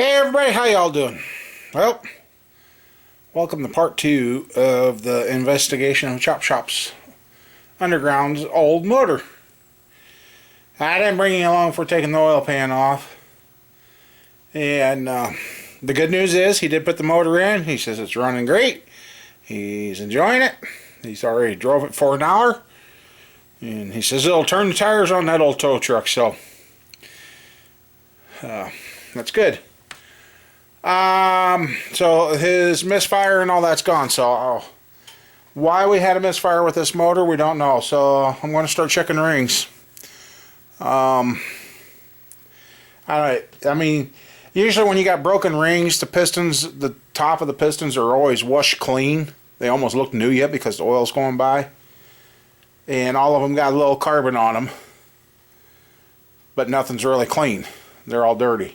Hey everybody, how y'all doing? Well, welcome to part 2 of the investigation of Chop Shop's Underground's old motor. I didn't bring you along for taking the oil pan off. And the good news is he did put the motor in. He says it's running great. He's enjoying it. He's already drove it for an hour. And he says it'll turn the tires on that old tow truck, so that's good. So his misfire and all that's gone. So why we had a misfire with this motor, we don't know. So I'm going to start checking the rings. I mean, usually when you got broken rings, the pistons, the top of the pistons are always washed clean. They almost look new yet because the oil's going by. And all of them got a little carbon on them. But nothing's really clean. They're all dirty.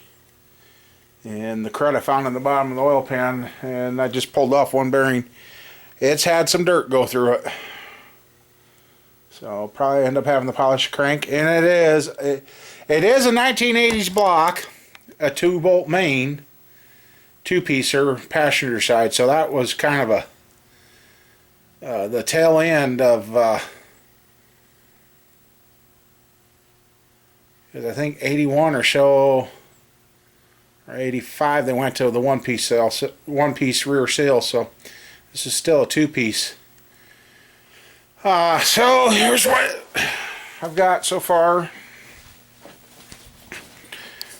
And the crud I found in the bottom of the oil pan, and I just pulled off one bearing. It's had some dirt go through it. So I'll probably end up having to polish the crank. And it is a 1980s block, a 2-volt main, 2-piecer passenger side. So that was kind of the tail end of I think 81 or so, or 85, they went to the one-piece rear sail. So this is still a 2-piece. So here's what I've got so far.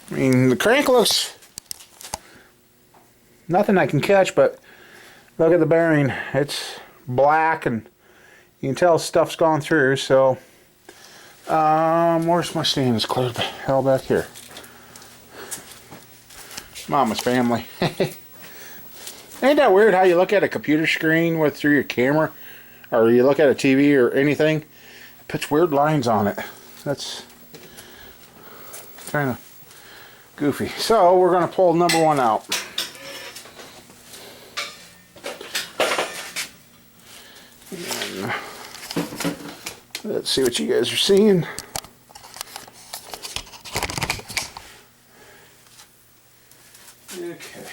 I mean, the crank looks nothing I can catch, but look at the bearing. It's black, and you can tell stuff's gone through. So where's my stand? It's clear the hell back here. Mama's family. Ain't that weird how you look at a computer screen through your camera, or you look at a TV or anything, it puts weird lines on it. That's kind of goofy. So we're going to pull number 1 out. And let's see what you guys are seeing. Okay.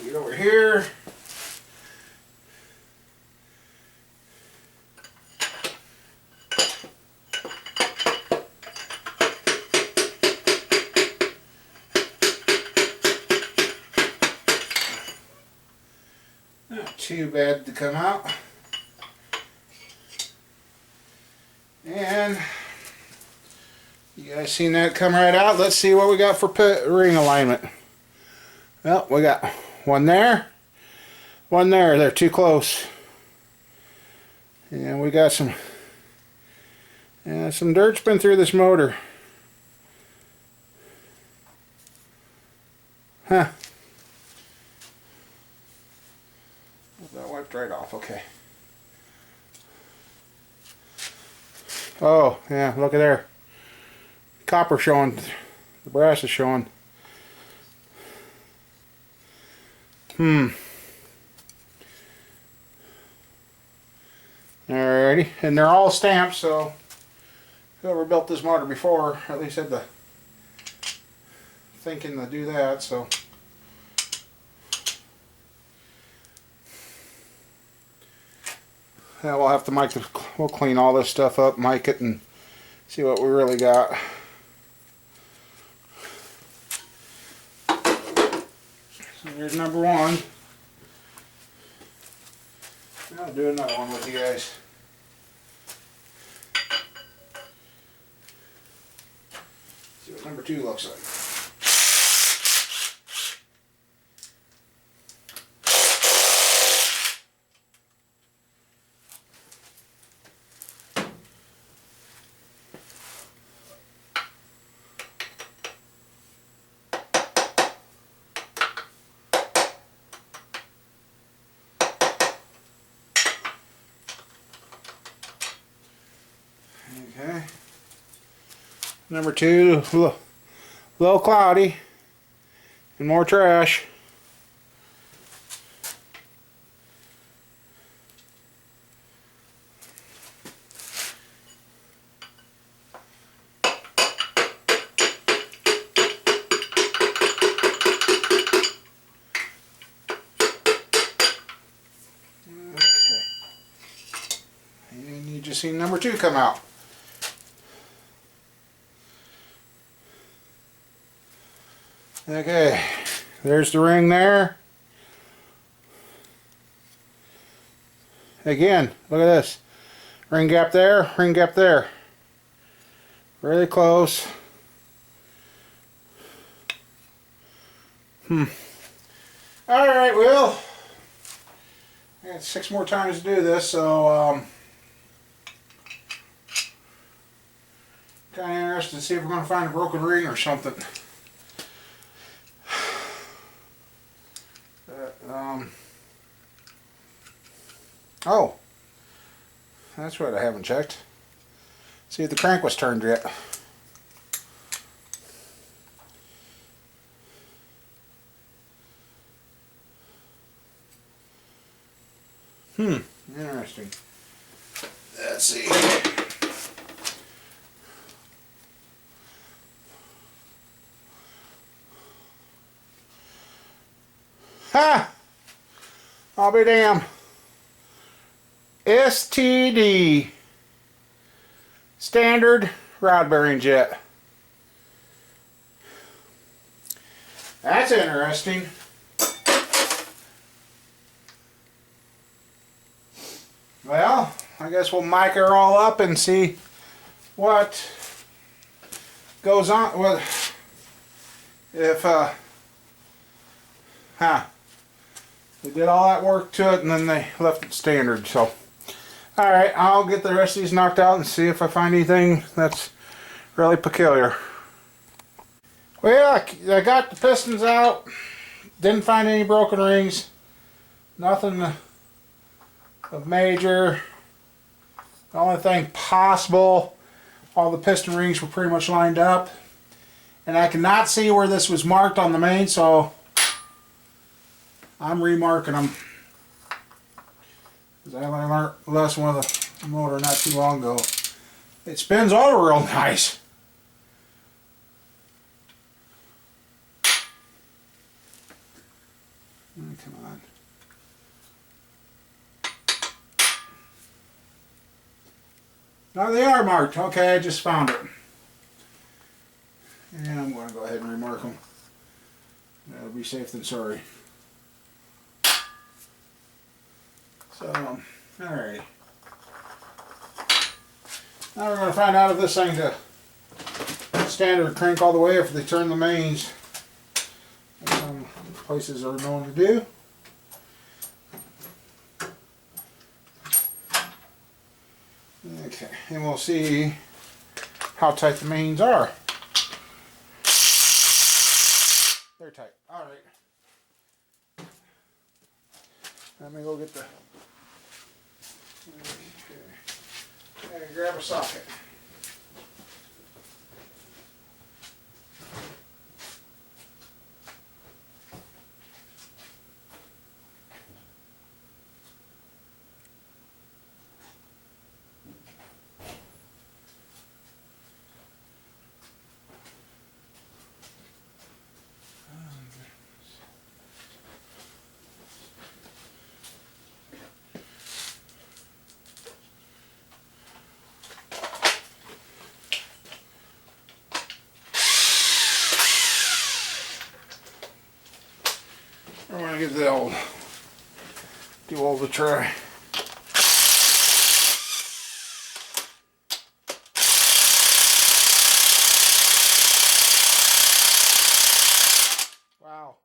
Get over here. Not too bad to come out. And you guys seen that come right out. Let's see what we got for ring alignment. Well, we got one there, one there. They're too close. And we got some dirt's been through this motor. Huh. That wiped right off. Okay. Oh, yeah, look at there. Copper showing. The brass is showing. Alrighty. And they're all stamped, so whoever built this motor before at least had the thinking to do that, so. Yeah, we'll have to we'll clean all this stuff up, mic it, and see what we really got. So here's number 1. I'll do another one with you guys. See what number 2 looks like. Okay. Number 2, a little cloudy and more trash. And you just see number 2 come out. Okay, there's the ring there. Again, look at this. Ring gap there, ring gap there. Really close. Alright, well, I got 6 more times to do this, so kind of interested to see if we're going to find a broken ring or something. Oh, that's what I haven't checked. See if the crank was turned yet. Interesting. Let's see. Ha! I'll be damned. STD. Standard rod bearing jet. That's interesting. Well, I guess we'll mic her all up and see what goes on. Well, if they did all that work to it and then they left it standard. So, alright, I'll get the rest of these knocked out and see if I find anything that's really peculiar. Well, I got the pistons out. Didn't find any broken rings. Nothing of major. The only thing possible, all the piston rings were pretty much lined up. And I cannot see where this was marked on the main, so I'm remarking them. Because I learned a lesson with a motor not too long ago. It spins over real nice. Oh, come on. Now they are marked. Okay, I just found it. And I'm going to go ahead and remark them. That'll be safe than sorry. So, alrighty. Now we're going to find out if this thing's a standard crank all the way, or if they turn the mains. Some places are known to do. Okay, and we'll see how tight the mains are. They're tight. Alright. Let me go get the... Okay. And grab a socket. I'm going to give the old, a try. Wow.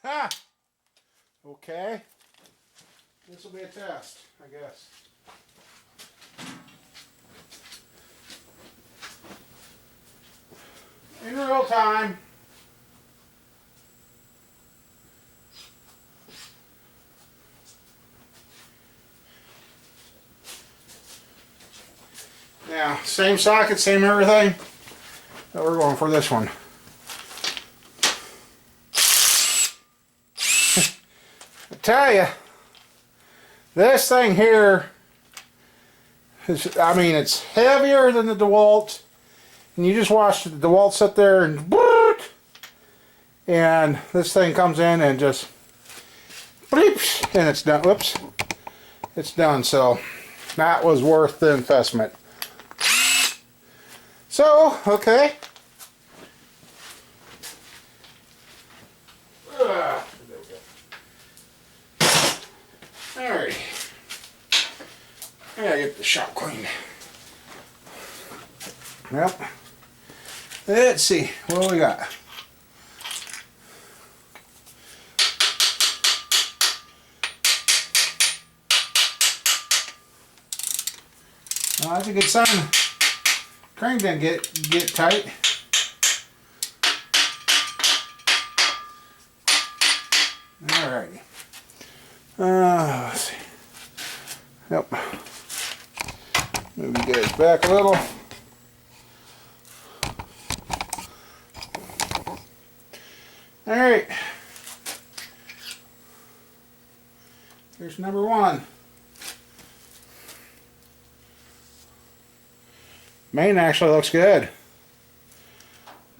Ha! Okay. This will be a test, I guess. In real time. Yeah, same socket, same everything. But we're going for this one. I tell you, this thing here is, I mean, it's heavier than the DeWalt. And you just watch the DeWalt sit there and this thing comes in and just bleeps, and it's done. Whoops. It's done. So that was worth the investment. So, okay. Alright. I gotta get the shop cleaned. Yep. Let's see. What do we got? Well, that's a good sign. Crank didn't get tight. Alrighty. Let's see. Yep. Move you guys back a little. Alright. Here's number one. Main actually looks good.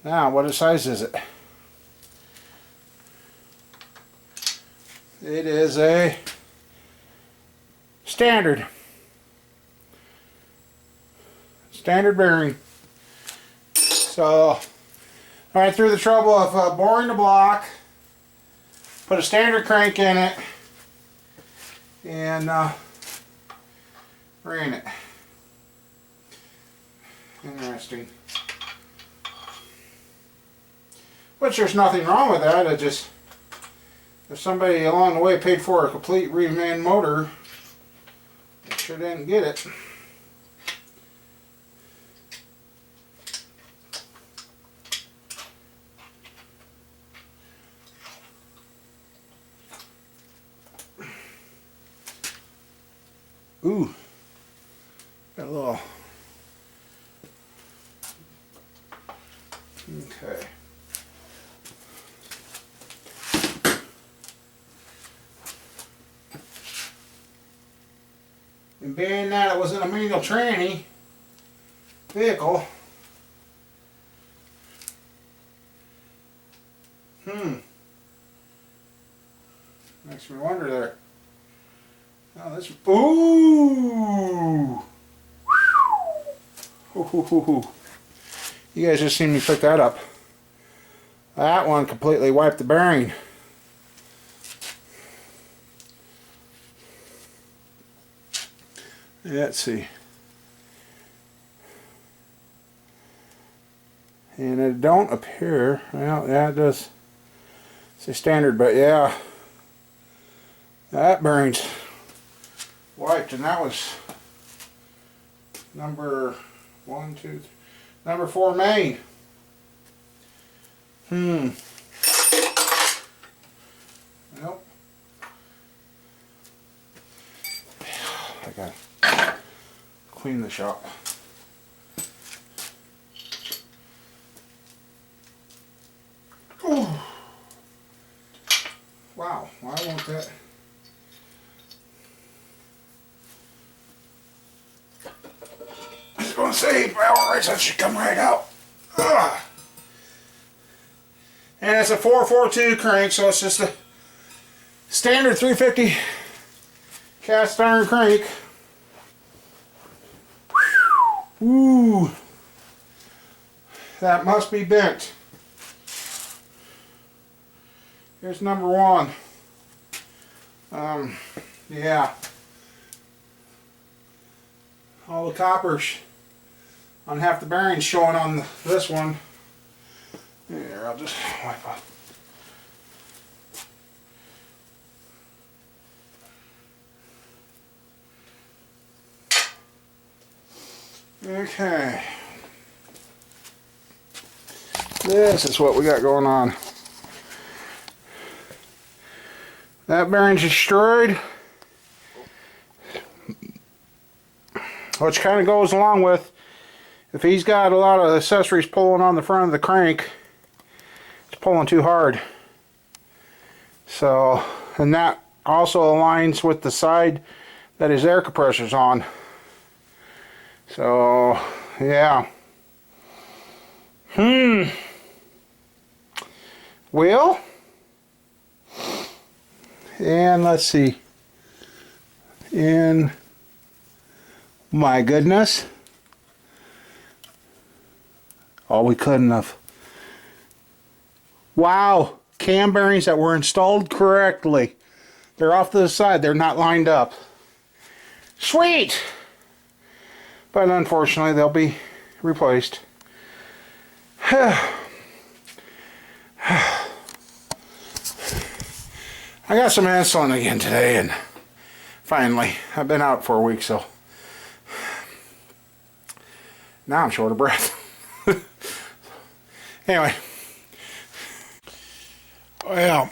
Now, what size is it? It is a standard bearing. So I went through the trouble of boring the block, put a standard crank in it, and ran it. Interesting. Which there's nothing wrong with that. It just, if somebody along the way paid for a complete reman motor, they sure didn't get it. Ooh, got a little. Okay. And being that it was in a manual tranny vehicle, makes me wonder there. Oh, this. Ooh! You guys just seen me pick that up. That one completely wiped the bearing. Let's see. And it don't appear, well, yeah, it does say standard, but yeah, that bearing's wiped, and that was number 1, 2, 3, number 4 main. Nope. I gotta clean the shop. Ooh. Wow, why won't that? I was going to say, power race, that should come right out. Ugh. And it's a 442 crank, so it's just a standard 350 cast iron crank. Ooh, that must be bent. Here's number 1. Yeah. All the coppers on half the bearings showing on this one. Here, I'll just wipe up. Okay. This is what we got going on. That bearing's destroyed, which kind of goes along with if he's got a lot of accessories pulling on the front of the crank, it's pulling too hard. So, and that also aligns with the side that his air compressor's on. So, yeah. Well, and let's see. And my goodness. Oh, we couldn't have. Wow. Cam bearings that were installed correctly. They're off to the side. They're not lined up. Sweet! But unfortunately, they'll be replaced. I got some insulin again today, and finally, I've been out for a week, so now I'm short of breath. Anyway, well,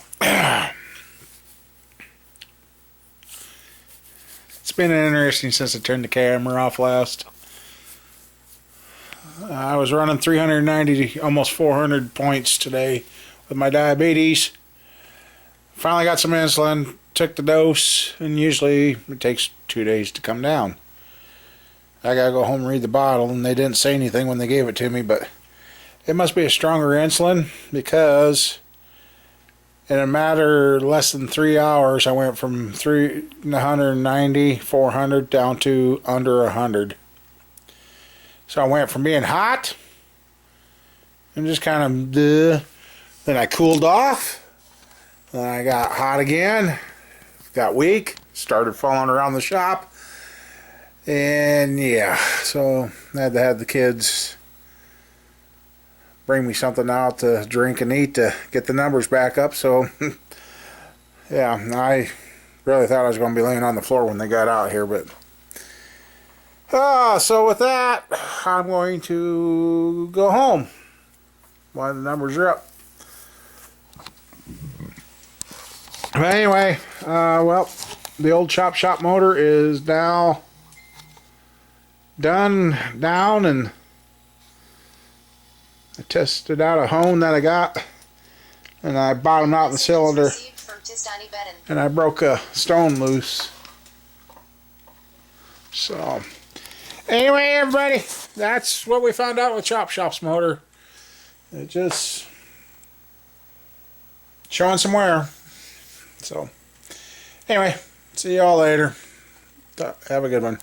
it's been interesting since I turned the camera off last. I was running 390, almost 400 points today with my diabetes. Finally got some insulin, took the dose, and usually it takes 2 days to come down. I gotta go home and read the bottle, and they didn't say anything when they gave it to me, but it must be a stronger insulin, because in a matter less than 3 hours, I went from 390, 400 down to under 100. So I went from being hot and just kind of then I cooled off, then I got hot again, got weak, started falling around the shop, and yeah, so I had to have the kids bring me something out to drink and eat to get the numbers back up. So yeah, I really thought I was going to be laying on the floor when they got out here, but so with that, I'm going to go home while the numbers are up. But anyway, well, the old chop shop motor is now down, and I tested out a hone that I got, and I bottomed out the cylinder, and I broke a stone loose. So anyway, everybody, that's what we found out with Chop Shop's motor. It just showing some wear. So anyway, see y'all later. Have a good one.